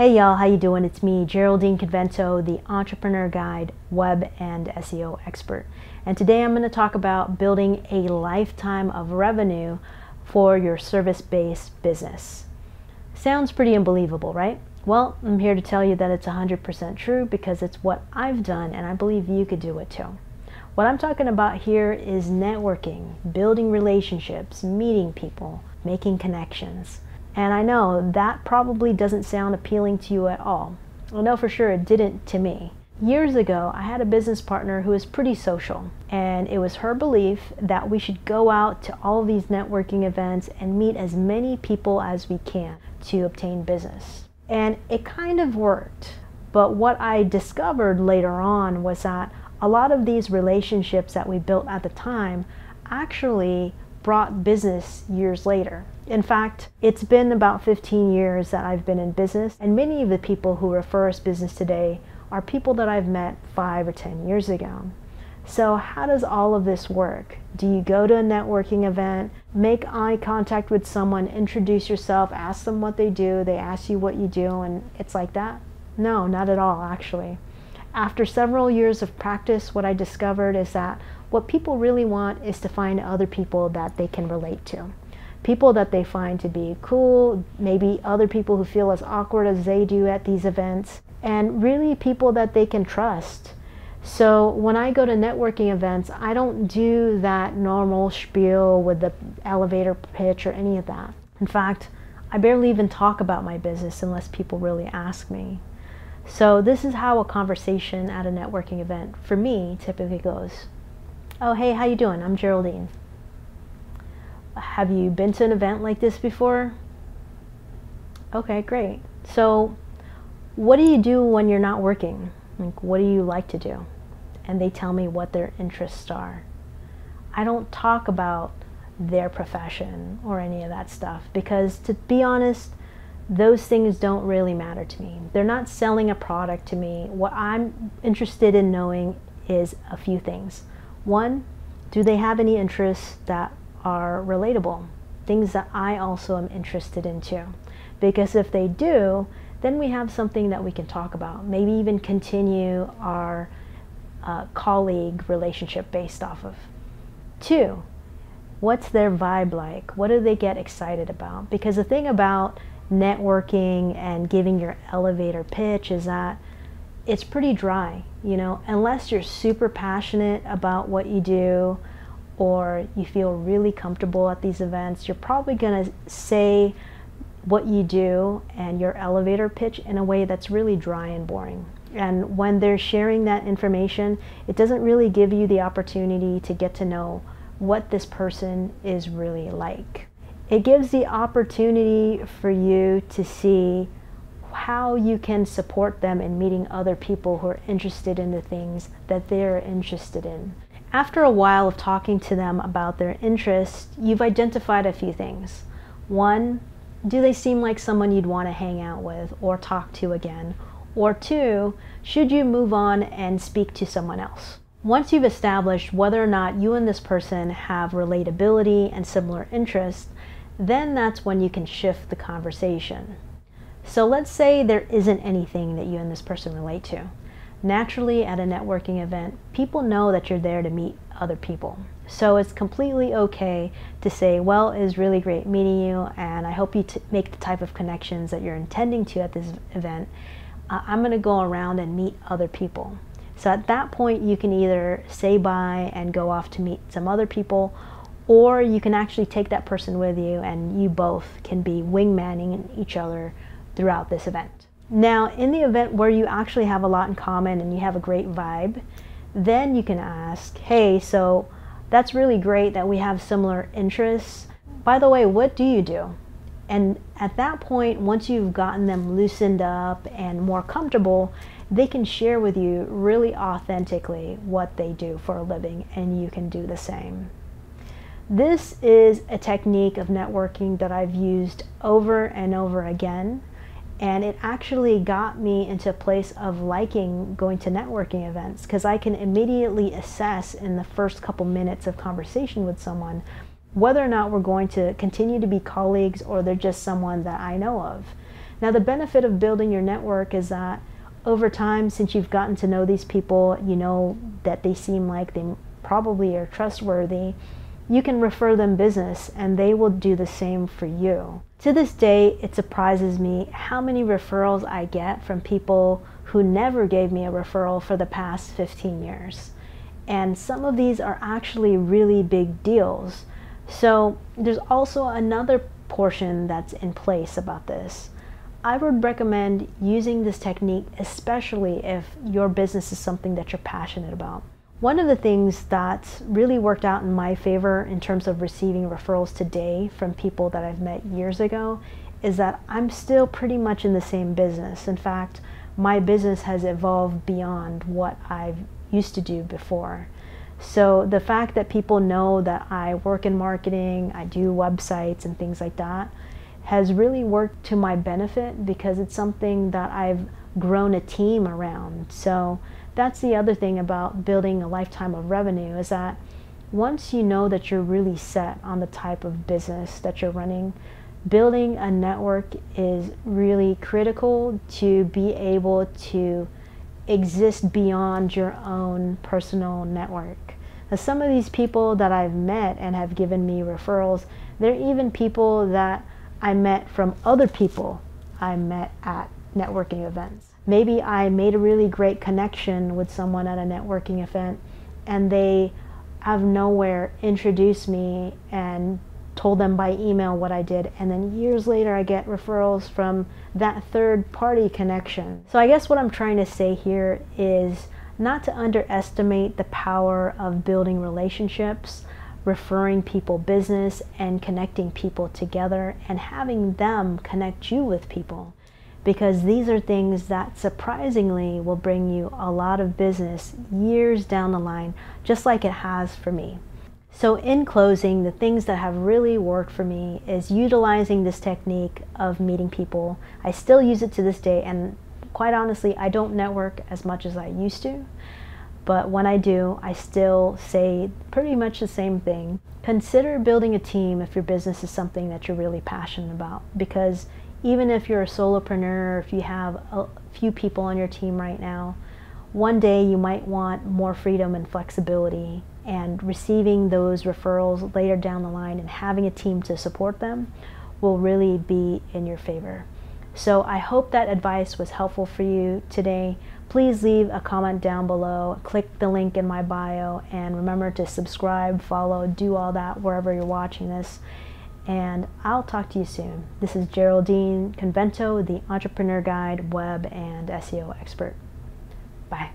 Hey y'all, how you doing? It's me, Geraldine Convento, the Entrepreneur Guide, web and SEO expert. And today I'm going to talk about building a lifetime of revenue for your service-based business. Sounds pretty unbelievable, right? Well, I'm here to tell you that it's 100% true because it's what I've done and I believe you could do it too. What I'm talking about here is networking, building relationships, meeting people, making connections. And I know that probably doesn't sound appealing to you at all. I know for sure it didn't to me. Years ago, I had a business partner who was pretty social, and it was her belief that we should go out to all these networking events and meet as many people as we can to obtain business. And it kind of worked. But what I discovered later on was that a lot of these relationships that we built at the time actually brought business years later. In fact, it's been about 15 years that I've been in business, and many of the people who refer us business today are people that I've met 5 or 10 years ago. So how does all of this work? Do you go to a networking event, make eye contact with someone, introduce yourself, ask them what they do, they ask you what you do, and it's like that? No, not at all, actually. After several years of practice, what I discovered is that what people really want is to find other people that they can relate to. People that they find to be cool, maybe other people who feel as awkward as they do at these events, and really people that they can trust. So when I go to networking events, I don't do that normal spiel with the elevator pitch or any of that. In fact, I barely even talk about my business unless people really ask me. So this is how a conversation at a networking event for me typically goes. Oh, hey, how you doing? I'm Geraldine. Have you been to an event like this before? Okay, great. So what do you do when you're not working? Like, what do you like to do? And they tell me what their interests are. I don't talk about their profession or any of that stuff because, to be honest, those things don't really matter to me. They're not selling a product to me. What I'm interested in knowing is a few things. One, do they have any interests that are relatable? Things that I also am interested in too. Because if they do, then we have something that we can talk about. Maybe even continue our colleague relationship based off of. Two, what's their vibe like? What do they get excited about? Because the thing about networking and giving your elevator pitch is that it's pretty dry, you know, unless you're super passionate about what you do or you feel really comfortable at these events, you're probably going to say what you do and your elevator pitch in a way that's really dry and boring. And when they're sharing that information, it doesn't really give you the opportunity to get to know what this person is really like. It gives the opportunity for you to see how you can support them in meeting other people who are interested in the things that they're interested in. After a while of talking to them about their interests, you've identified a few things. One, do they seem like someone you'd want to hang out with or talk to again? Or two, should you move on and speak to someone else? Once you've established whether or not you and this person have relatability and similar interests, then that's when you can shift the conversation. So let's say there isn't anything that you and this person relate to. Naturally, at a networking event, people know that you're there to meet other people. So it's completely okay to say, well, it was really great meeting you, and I hope you make the type of connections that you're intending to at this event. I'm going to go around and meet other people. So at that point, you can either say bye and go off to meet some other people, or you can actually take that person with you and you both can be wingmanning each other throughout this event. Now, in the event where you actually have a lot in common and you have a great vibe, then you can ask, hey, so that's really great that we have similar interests. By the way, what do you do? And at that point, once you've gotten them loosened up and more comfortable, they can share with you really authentically what they do for a living, and you can do the same. This is a technique of networking that I've used over and over again, and it actually got me into a place of liking going to networking events because I can immediately assess in the first couple minutes of conversation with someone whether or not we're going to continue to be colleagues or they're just someone that I know of. Now, the benefit of building your network is that over time, since you've gotten to know these people, you know that they seem like they probably are trustworthy, you can refer them business and they will do the same for you. To this day, it surprises me how many referrals I get from people who never gave me a referral for the past 15 years. And some of these are actually really big deals. So there's also another portion that's in place about this. I would recommend using this technique, especially if your business is something that you're passionate about. One of the things that's really worked out in my favor in terms of receiving referrals today from people that I've met years ago is that I'm still pretty much in the same business. In fact, my business has evolved beyond what I've used to do before. So the fact that people know that I work in marketing, I do websites and things like that, has really worked to my benefit because it's something that I've grown a team around. So that's the other thing about building a lifetime of revenue, is that once you know that you're really set on the type of business that you're running, building a network is really critical to be able to exist beyond your own personal network. Now, some of these people that I've met and have given me referrals, they're even people that I met from other people I met at networking events. Maybe I made a really great connection with someone at a networking event and they out of nowhere introduced me and told them by email what I did, and then years later I get referrals from that third party connection. So I guess what I'm trying to say here is not to underestimate the power of building relationships, referring people business, and connecting people together and having them connect you with people, because these are things that surprisingly will bring you a lot of business years down the line, just like it has for me. So in closing, the things that have really worked for me is utilizing this technique of meeting people. I still use it to this day, and quite honestly, I don't network as much as I used to. But when I do, I still say pretty much the same thing. Consider building a team if your business is something that you're really passionate about, because even if you're a solopreneur, if you have a few people on your team right now, one day you might want more freedom and flexibility, and receiving those referrals later down the line and having a team to support them will really be in your favor. So I hope that advice was helpful for you today. Please leave a comment down below, click the link in my bio, and remember to subscribe, follow, do all that wherever you're watching this. And I'll talk to you soon. This is Geraldine Convento, the Entrepreneur Guide, Web and SEO Expert. Bye.